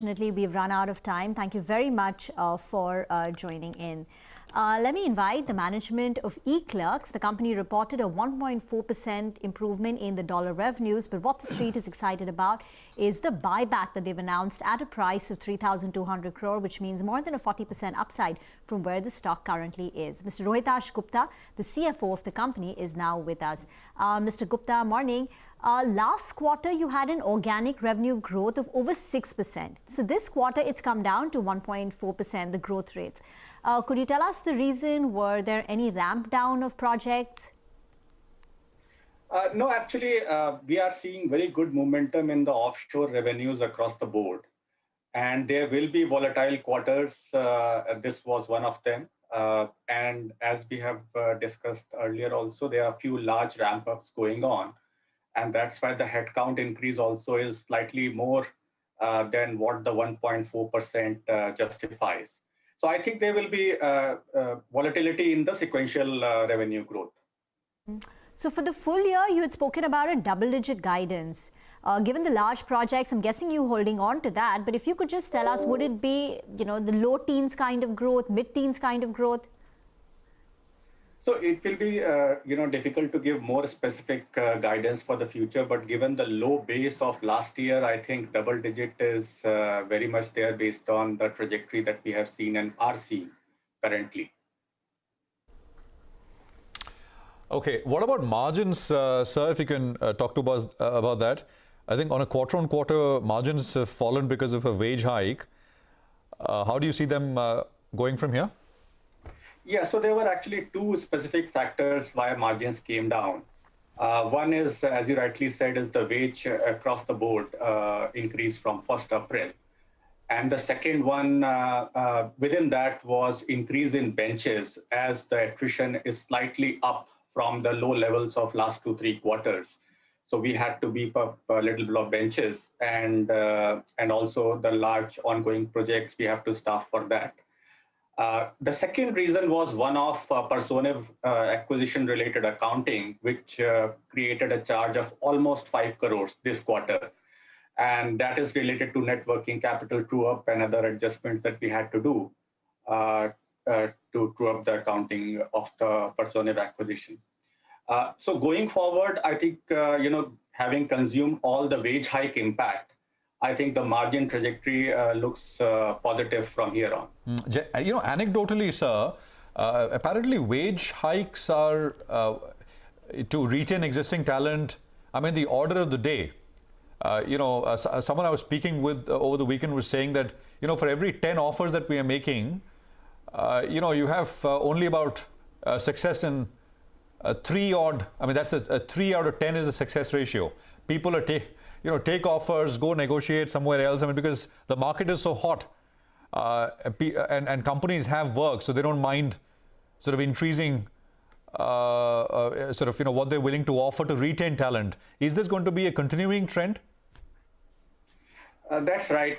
Unfortunately, we've run out of time. Thank you very much for joining in. Let me invite the management of eClerx's. The company reported a 1.4% improvement in the dollar revenues, but what the street is excited about is the buyback that they've announced at a price of 3,200 crore, which means more than a 40% upside from where the stock currently is. Mr. Rohitash Gupta, the CFO of the company, is now with us. Mr. Gupta, morning. Last quarter, you had an organic revenue growth of over 6%. So this quarter, it's come down to 1.4%, the growth rates. Could you tell us the reason? Were there any ramp down of projects? No, actually, we are seeing very good momentum in the offshore revenues across the board. And there will be volatile quarters. This was one of them. And as we have discussed earlier also, there are a few large ramp-ups going on. And that's why the headcount increase also is slightly more than what the 1.4% justifies. So I think there will be volatility in the sequential revenue growth. So for the full year, you had spoken about a double-digit guidance. Given the large projects, I'm guessing you holding on to that. But if you could just tell us, would it be, the low teens kind of growth, mid-teens kind of growth? So it will be, difficult to give more specific guidance for the future. But given the low base of last year, I think double digit is very much there based on the trajectory that we have seen and are seeing currently. Okay, what about margins, sir? If you can talk to us about that. I think on a quarter-on-quarter, margins have fallen because of a wage hike. How do you see them going from here? Yeah, so there were actually two specific factors why margins came down. One is, as you rightly said, is the wage across the board increase from 1st April. And the second one within that was increase in benches as the attrition is slightly up from the low levels of last 2-3 quarters. So we had to beef up a little bit of benches and also the large ongoing projects, we have to staff for that. The second reason was one-off personnel acquisition-related accounting, which created a charge of almost 5 crores this quarter. And that is related to net working capital true-up and other adjustments that we had to do to true-up the accounting of the personnel acquisition. So going forward, I think, having consumed all the wage hike impact, I think the margin trajectory looks positive from here on. Anecdotally, sir, apparently wage hikes are to retain existing talent. I mean, the order of the day. Someone I was speaking with over the weekend was saying that, for every 10 offers that we are making, you have only about success in 3 odd. I mean, that's a 3 out of 10 is a success ratio. People are take offers, go negotiate somewhere else. I mean, because the market is so hot and companies have work, so they don't mind sort of increasing what they're willing to offer to retain talent. Is this going to be a continuing trend? That's right.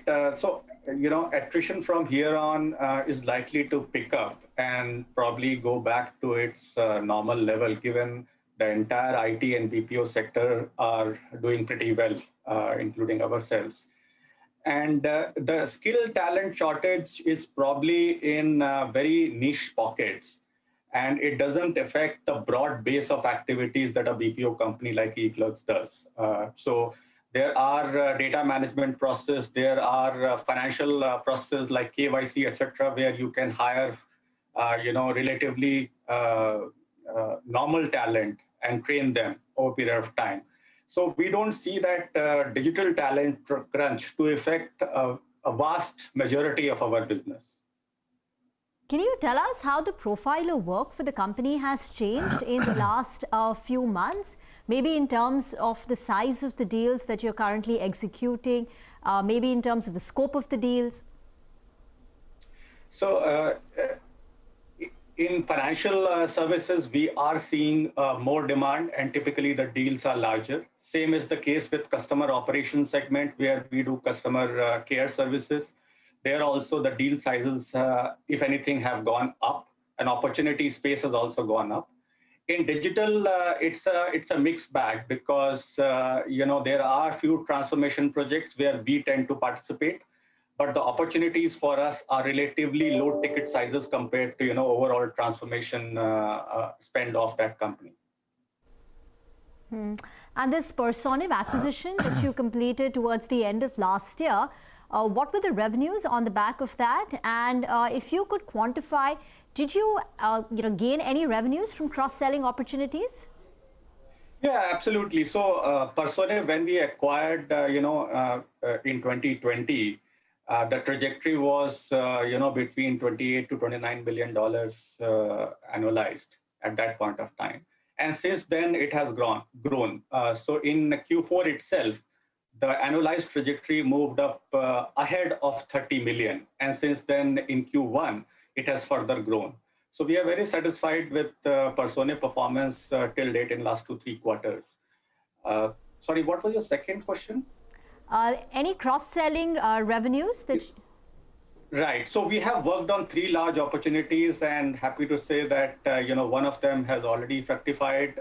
Attrition from here on is likely to pick up and probably go back to its normal level, given the entire IT and BPO sector are doing pretty well, including ourselves. And the skill talent shortage is probably in very niche pockets, and it doesn't affect the broad base of activities that a BPO company like eClerx's does. So there are data management process, there are financial processes like KYC, etc., where you can hire, relatively normal talent and train them over a period of time. So we don't see that digital talent crunch to affect a vast majority of our business. Can you tell us how the profile of work for the company has changed in the last few months? Maybe in terms of the size of the deals that you're currently executing, maybe in terms of the scope of the deals? So in financial services, we are seeing more demand, and typically the deals are larger. Same is the case with customer operations segment, where we do customer care services. There also the deal sizes, if anything, have gone up, and opportunity space has also gone up. In digital, it's a mixed bag because there are few transformation projects where we tend to participate, but the opportunities for us are relatively low ticket sizes compared to overall transformation spend of that company. And this Personiv acquisition that you completed towards the end of last year, what were the revenues on the back of that? And if you could quantify, did you gain any revenues from cross-selling opportunities? Yeah, absolutely. So Personiv, when we acquired, in 2020, the trajectory was, between 28 to $29 billion annualized at that point of time. And since then, it has grown. So in Q4 itself, the annualized trajectory moved up ahead of 30 million. And since then, in Q1, it has further grown. So we are very satisfied with Personiv performance till date in last 2-3 quarters. Sorry, what was your second question? Any cross-selling revenues that... Right. So we have worked on 3 large opportunities, and happy to say that one of them has already fructified.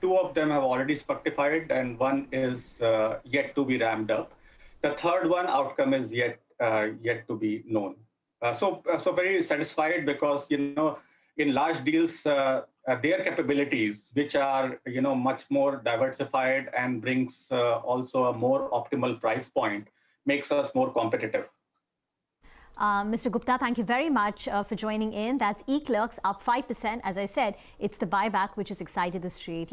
2 of them have already fructified, and 1 is yet to be ramped up. The third one outcome is yet to be known. So very satisfied because in large deals, their capabilities, which are much more diversified and brings also a more optimal price point, makes us more competitive. Mr. Gupta, thank you very much for joining in. That's eClerx up 5%. As I said, it's the buyback which has excited the street.